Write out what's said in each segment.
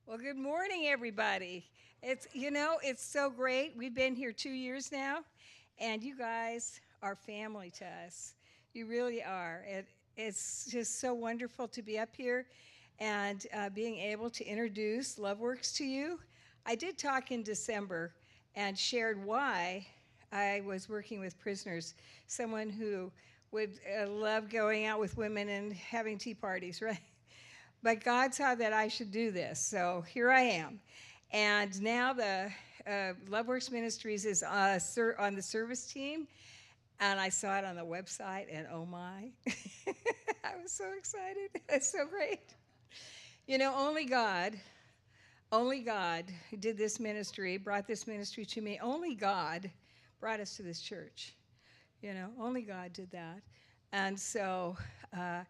Well, good morning, everybody. It's so great. We've been here 2 years now, and you guys are family to us. You really are. It's just so wonderful to be up here and being able to introduce LoveWorks to you. I did talk in December and shared why I was working with prisoners, someone who would love going out with women and having tea parties, right? But God saw that I should do this, so here I am. And now the LoveWorks Ministries is on the service team, and I saw it on the website, and oh my, I was so excited. It's so great. Only God did this ministry, brought this ministry to me. Only God brought us to this church. Only God did that. And so uh,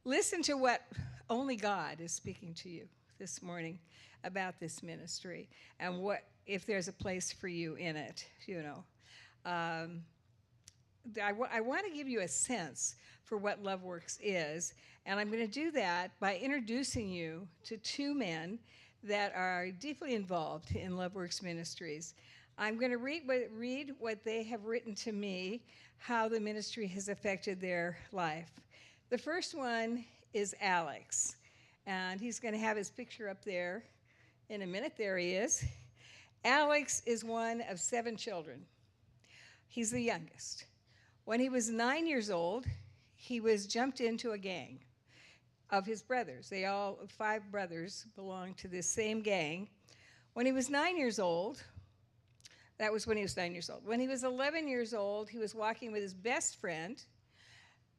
listen to what only God is speaking to you this morning about this ministry and what if there's a place for you in it. Um, I want to give you a sense for what LoveWorks is, and I'm going to do that by introducing you to two men that are deeply involved in LoveWorks Ministries. I'm going to read what they have written to me, how the ministry has affected their life. The first one is Alex, and he's going to have his picture up there in a minute. There he is. Alex is one of 7 children. He's the youngest. When he was 9 years old, he was jumped into a gang of his brothers. 5 brothers, belonged to this same gang. When he was 9 years old, that was when he was 9 years old. When he was 11 years old, he was walking with his best friend,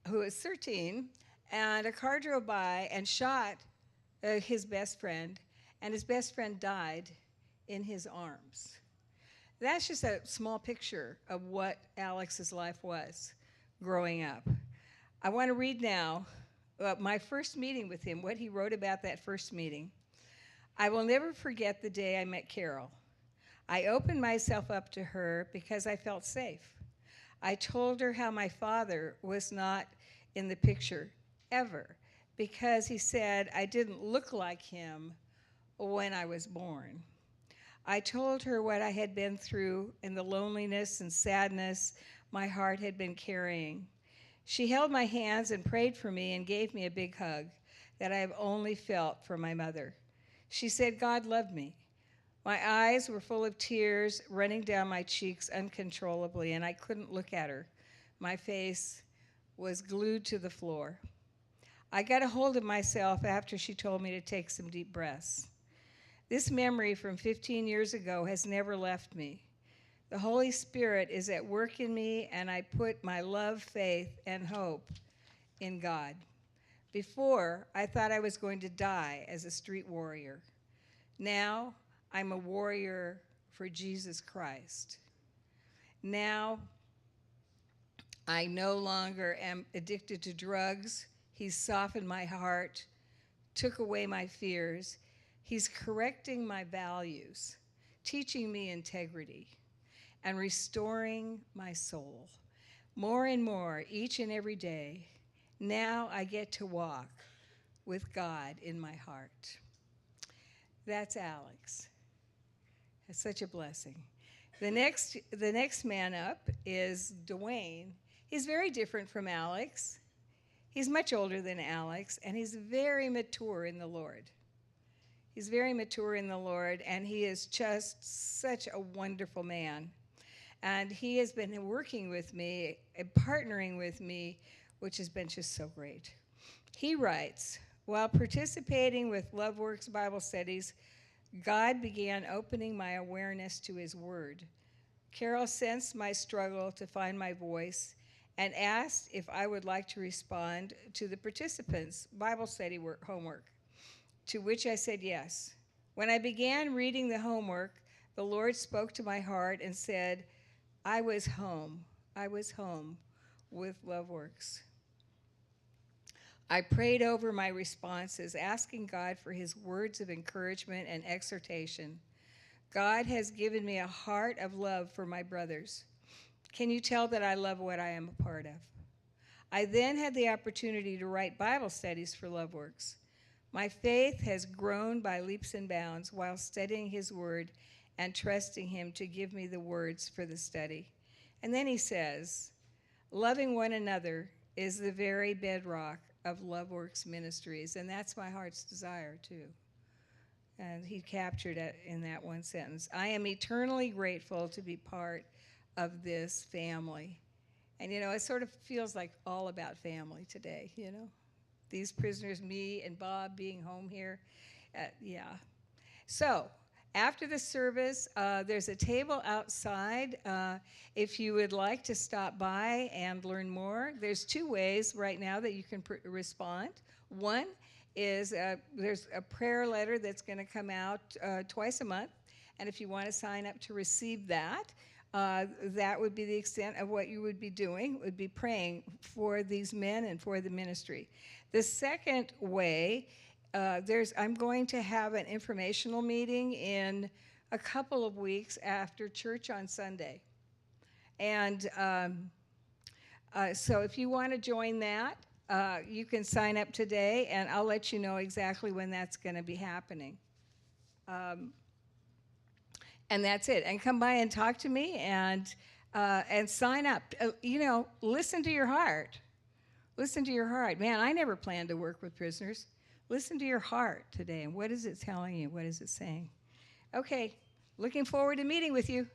who was 13, and a car drove by and shot his best friend, and his best friend died in his arms. That's just a small picture of what Alex's life was growing up. I want to read now my first meeting with him, what he wrote about that first meeting. I will never forget the day I met Carole. I opened myself up to her because I felt safe. I told her how my father was not in the picture ever because he said I didn't look like him when I was born. I told her what I had been through and the loneliness and sadness my heart had been carrying. She held my hands and prayed for me and gave me a big hug that I have only felt from my mother. She said God loved me. My eyes were full of tears running down my cheeks uncontrollably, and I couldn't look at her. My face was glued to the floor. I got a hold of myself after she told me to take some deep breaths. This memory from 15 years ago has never left me. The Holy Spirit is at work in me, and I put my love, faith, and hope in God. Before, I thought I was going to die as a street warrior. Now, I'm a warrior for Jesus Christ. Now, I no longer am addicted to drugs. He's softened my heart, took away my fears. He's correcting my values, teaching me integrity, and restoring my soul. More and more, each and every day, now I get to walk with God in my heart. That's Alex. It's such a blessing. The next man up is Dwayne. He's very different from Alex. He's much older than Alex, and he's very mature in the Lord. He's very mature in the Lord, and he is just such a wonderful man. And he has been working with me and partnering with me, which has been just so great. He writes, while participating with LoveWorks Bible studies, God began opening my awareness to his word. Carole sensed my struggle to find my voice and asked if I would like to respond to the participants' Bible study homework, to which I said yes. When I began reading the homework, the Lord spoke to my heart and said, I was home with LoveWorks. I prayed over my responses, asking God for his words of encouragement and exhortation. God has given me a heart of love for my brothers. Can you tell that I love what I am a part of? I then had the opportunity to write Bible studies for LoveWorks. My faith has grown by leaps and bounds while studying his word and trusting him to give me the words for the study. And then he says, loving one another is the very bedrock of LoveWorks Ministries, and that's my heart's desire too. And he captured it in that one sentence. I am eternally grateful to be part of this family. And it sort of feels like all about family today, These prisoners, me and Bob being home here. Yeah. So, after the service, there's a table outside. If you would like to stop by and learn more, there's 2 ways right now that you can respond. One is there's a prayer letter that's going to come out twice a month, and if you want to sign up to receive that, that would be the extent of what you would be doing, would be praying for these men and for the ministry. The second way, I'm going to have an informational meeting in a couple of weeks after church on Sunday. And so if you want to join that, you can sign up today, and I'll let you know exactly when that's going to be happening. And that's it. And come by and talk to me and sign up. Listen to your heart. Listen to your heart. Man, I never planned to work with prisoners. Listen to your heart today. And what is it telling you? What is it saying? Okay, looking forward to meeting with you.